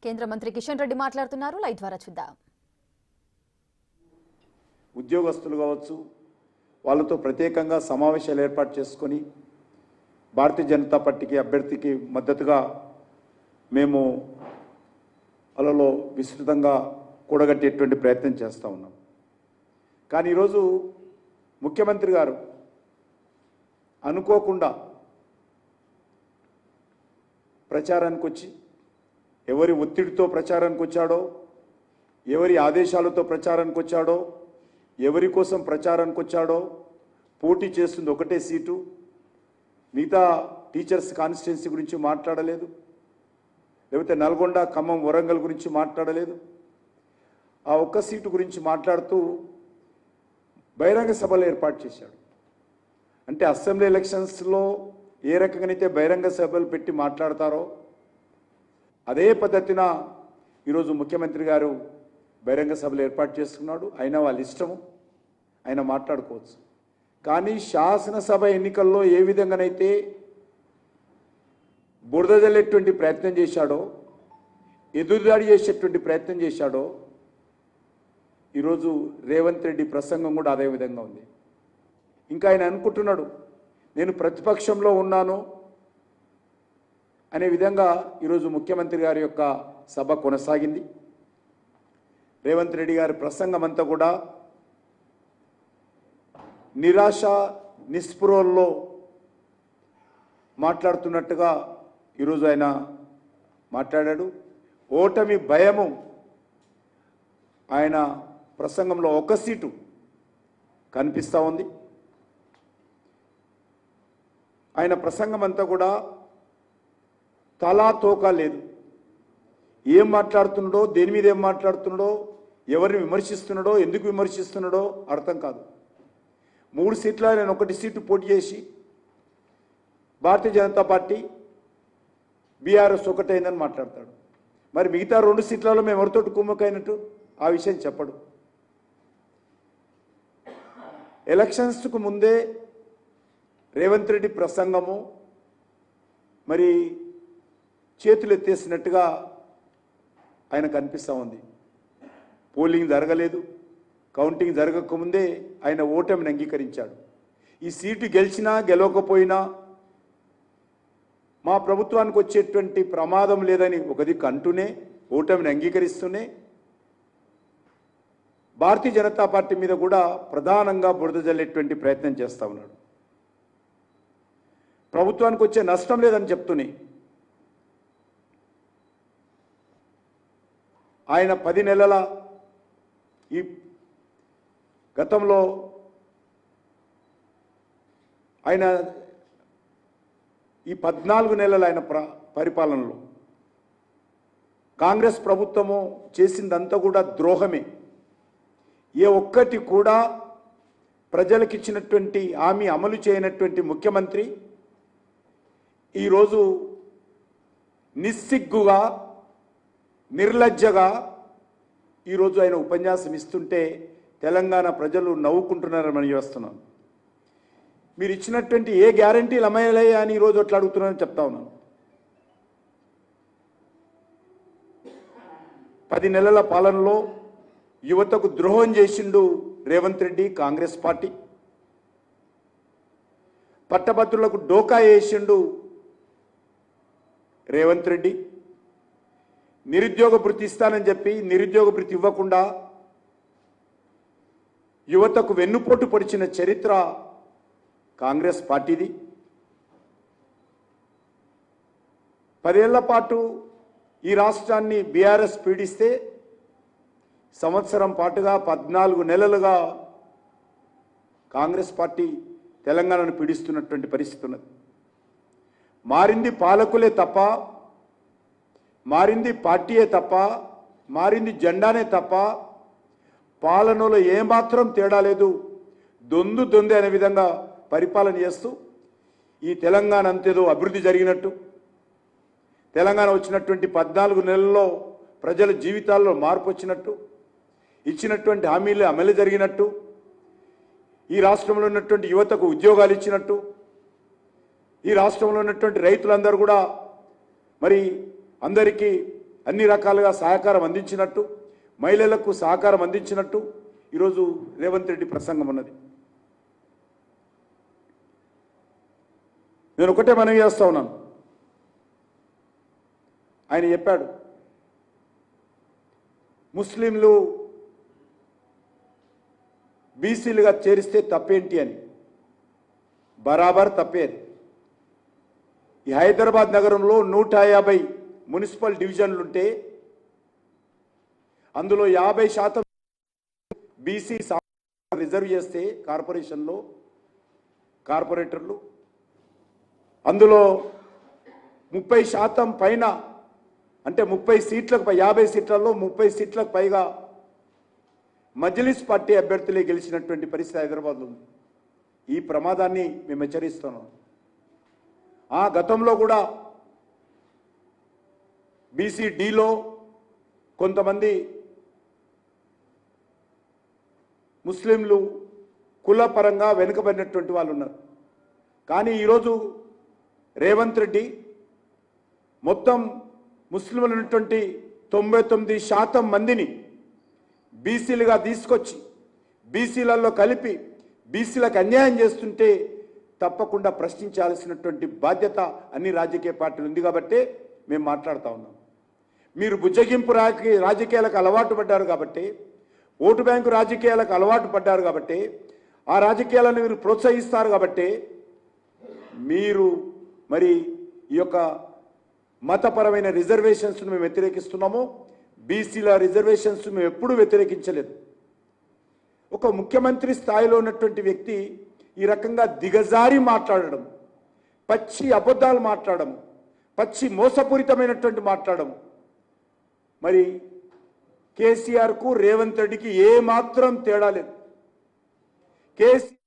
కేంద్ర మంత్రి కిషన్ రెడ్డి మాట్లాడుతున్నారు. లైవ్ ద్వారా చూద్దాం. ఉద్యోగస్తులు కావచ్చు, వాళ్ళతో ప్రత్యేకంగా సమావేశాలు ఏర్పాటు చేసుకొని భారతీయ జనతా పార్టీకి అభ్యర్థికి మద్దతుగా మేము అలలో విస్తృతంగా కూడగట్టేటువంటి ప్రయత్నం చేస్తూ ఉన్నాం. కానీ ఈరోజు ముఖ్యమంత్రి గారు అనుకోకుండా ప్రచారానికి వచ్చి ఎవరి ఒత్తిడితో ప్రచారానికి వచ్చాడో, ఎవరి ఆదేశాలతో ప్రచారానికి వచ్చాడో, ఎవరి కోసం ప్రచారానికి వచ్చాడో, పోటీ చేస్తుంది ఒకటే సీటు, మిగతా టీచర్స్ కాన్స్టిట్యున్సీ గురించి మాట్లాడలేదు, లేకపోతే నల్గొండ, ఖమ్మం, వరంగల్ గురించి మాట్లాడలేదు. ఆ ఒక్క సీటు గురించి మాట్లాడుతూ బహిరంగ సభలు ఏర్పాటు చేశాడు. అంటే అసెంబ్లీ ఎలక్షన్స్లో ఏ రకంగానైతే బహిరంగ సభలు పెట్టి మాట్లాడతారో అదే పద్ధతిన ఈరోజు ముఖ్యమంత్రి గారు బహిరంగ సభలు ఏర్పాటు చేసుకున్నాడు. అయినా వాళ్ళ ఇష్టము, ఆయన మాట్లాడుకోవచ్చు. కానీ శాసనసభ ఎన్నికల్లో ఏ విధంగానైతే బురద జల్లేటువంటి ప్రయత్నం చేశాడో, ఎదురుదాడి చేసేటువంటి ప్రయత్నం చేశాడో, ఈరోజు రేవంత్ రెడ్డి ప్రసంగం కూడా అదే విధంగా ఉంది. ఇంకా ఆయన అనుకుంటున్నాడు నేను ప్రతిపక్షంలో ఉన్నాను అనే విధంగా ఈరోజు ముఖ్యమంత్రి గారి యొక్క సభ కొనసాగింది. రేవంత్ రెడ్డి గారి ప్రసంగం అంతా కూడా నిరాశ నిస్పృహల్లో మాట్లాడుతున్నట్టుగా ఈరోజు ఆయన మాట్లాడాడు. ఓటమి భయము ఆయన ప్రసంగంలో ఒక సీటు కనిపిస్తూ ఉంది. ఆయన ప్రసంగం అంతా కూడా తలా తోక లేదు. ఏం మాట్లాడుతున్నాడో, దేని మీద ఏం మాట్లాడుతున్నాడో, ఎవరిని విమర్శిస్తున్నాడో, ఎందుకు విమర్శిస్తున్నాడో అర్థం కాదు. 3 సీట్ల నేను 1 సీటు పోటీ చేసి భారతీయ జనతా పార్టీ బీఆర్ఎస్ ఒకటైందని మాట్లాడతాడు. మరి మిగతా 2 సీట్లలో మేము ఎవరితోటి కుమ్మకైనట్టు ఆ విషయం చెప్పడు. ఎలక్షన్స్కు ముందే రేవంత్ రెడ్డి ప్రసంగము మరి చేతులు ఎత్తేసినట్టుగా ఆయన కనిపిస్తూ ఉంది. పోలింగ్ జరగలేదు, కౌంటింగ్ జరగకముందే ఆయన ఓటమిని అంగీకరించాడు. ఈ సీటు గెలిచినా గెలవకపోయినా మా ప్రభుత్వానికి వచ్చేటువంటి ప్రమాదం లేదని ఒక దిక్కు అంటూనే, ఓటమిని అంగీకరిస్తూనే భారతీయ జనతా పార్టీ మీద కూడా ప్రధానంగా బురద జల్లేటువంటి ప్రయత్నం చేస్తూ ఉన్నాడు. ప్రభుత్వానికి వచ్చే నష్టం లేదని చెప్తూనే ఆయన 10 నెలల ఈ గతంలో ఆయన ఈ 14 నెలల ఆయన పరిపాలనలో కాంగ్రెస్ ప్రభుత్వము చేసిందంతా కూడా ద్రోహమే. ఏ ఒక్కటి కూడా ప్రజలకు ఇచ్చినటువంటి హామీ అమలు చేయనటువంటి ముఖ్యమంత్రి ఈరోజు నిస్సిగ్గుగా, నిర్లజ్జగా ఈరోజు ఆయన ఉపన్యాసం ఇస్తుంటే తెలంగాణ ప్రజలు నవ్వుకుంటున్నారని మనం చేస్తున్నాం. మీరు ఇచ్చినటువంటి ఏ గ్యారంటీలు అమలయ్యా అని ఈరోజు అట్లా అడుగుతున్నారని చెప్తా ఉన్నాను. 10 నెలల పాలనలో యువతకు ద్రోహం చేసిండు రేవంత్ రెడ్డి, కాంగ్రెస్ పార్టీ. పట్టభద్రులకు డోకా వేసిండు రేవంత్ రెడ్డి. నిరుద్యోగ భృతి ఇస్తానని చెప్పి నిరుద్యోగ భృతి ఇవ్వకుండా యువతకు వెన్నుపోటు పొడిచిన చరిత్ర కాంగ్రెస్ పార్టీది. 10 ఏళ్ల పాటు ఈ రాష్ట్రాన్ని బీఆర్ఎస్ పీడిస్తే సంవత్సరం పాటుగా 14 నెలలుగా కాంగ్రెస్ పార్టీ తెలంగాణను పీడిస్తున్నటువంటి పరిస్థితి ఉన్నది. మారింది పాలకులే తప్ప, మారింది పార్టీయే తప్ప, మారింది జెండానే తప్ప పాలనలో ఏమాత్రం తేడా లేదు. దొందే అనే విధంగా పరిపాలన చేస్తూ ఈ తెలంగాణ అంతేదో అభివృద్ధి జరిగినట్టు, తెలంగాణ వచ్చినటువంటి 14 నెలల్లో ప్రజల జీవితాల్లో మార్పు వచ్చినట్టు, ఇచ్చినటువంటి హామీలు అమలు జరిగినట్టు, ఈ రాష్ట్రంలో ఉన్నటువంటి యువతకు ఉద్యోగాలు ఇచ్చినట్టు, ఈ రాష్ట్రంలో ఉన్నటువంటి రైతులందరూ కూడా మరి అందరికీ అన్ని రకాలుగా సహకారం అందించినట్టు, మహిళలకు సహకారం అందించినట్టు ఈరోజు రేవంత్ రెడ్డి ప్రసంగం ఉన్నది. నేను ఒకటే మనవి చేస్తా ఉన్నాను. ఆయన చెప్పాడు ముస్లింలు బీసీలుగా చేరిస్తే తప్పేంటి అని. బరాబర్ తప్పేది. ఈ హైదరాబాద్ నగరంలో 150 మున్సిపల్ డివిజన్లుంటే అందులో 50% బీసీ రిజర్వ్ చేస్తే కార్పొరేషన్లో కార్పొరేటర్లు, అందులో 30% పైన అంటే 30 సీట్లకు 50 సీట్లలో 30 సీట్లకు పైగా మజ్లిస్ పార్టీ అభ్యర్థులే గెలిచినటువంటి పరిస్థితి హైదరాబాద్లో ఉంది. ఈ ప్రమాదాన్ని మేము హెచ్చరిస్తున్నాం. గతంలో కూడా బీసీడీలో కొంతమంది ముస్లింలు కులపరంగా వెనుకబడినటువంటి వాళ్ళు ఉన్నారు. కానీ ఈరోజు రేవంత్ రెడ్డి మొత్తం ముస్లింలు ఉన్నటువంటి 99% మందిని బీసీలుగా తీసుకొచ్చి బీసీలలో కలిపి బీసీలకు అన్యాయం చేస్తుంటే తప్పకుండా ప్రశ్నించాల్సినటువంటి బాధ్యత అన్ని రాజకీయ పార్టీలు ఉంది. కాబట్టి మేము మాట్లాడుతూ ఉన్నాం. మీరు బుజ్జగింపు రాజకీయాలకు అలవాటు పడ్డారు కాబట్టి, ఓటు బ్యాంకు రాజకీయాలకు అలవాటు పడ్డారు కాబట్టి, ఆ రాజకీయాలను మీరు ప్రోత్సహిస్తారు కాబట్టి మీరు మరి ఈ యొక్క మతపరమైన రిజర్వేషన్స్ మేము వ్యతిరేకిస్తున్నాము. బీసీల రిజర్వేషన్స్ మేము ఎప్పుడూ వ్యతిరేకించలేదు. ఒక ముఖ్యమంత్రి స్థాయిలో ఉన్నటువంటి వ్యక్తి ఈ రకంగా దిగజారి మాట్లాడడం, పచ్చి అబద్ధాలు మాట్లాడడం, పచ్చి మోసపూరితమైనటువంటి మాట్లాడడం, మరి కేసీఆర్కు రేవంత్ రెడ్డికి ఏమాత్రం తేడా లేదు. కేసీఆర్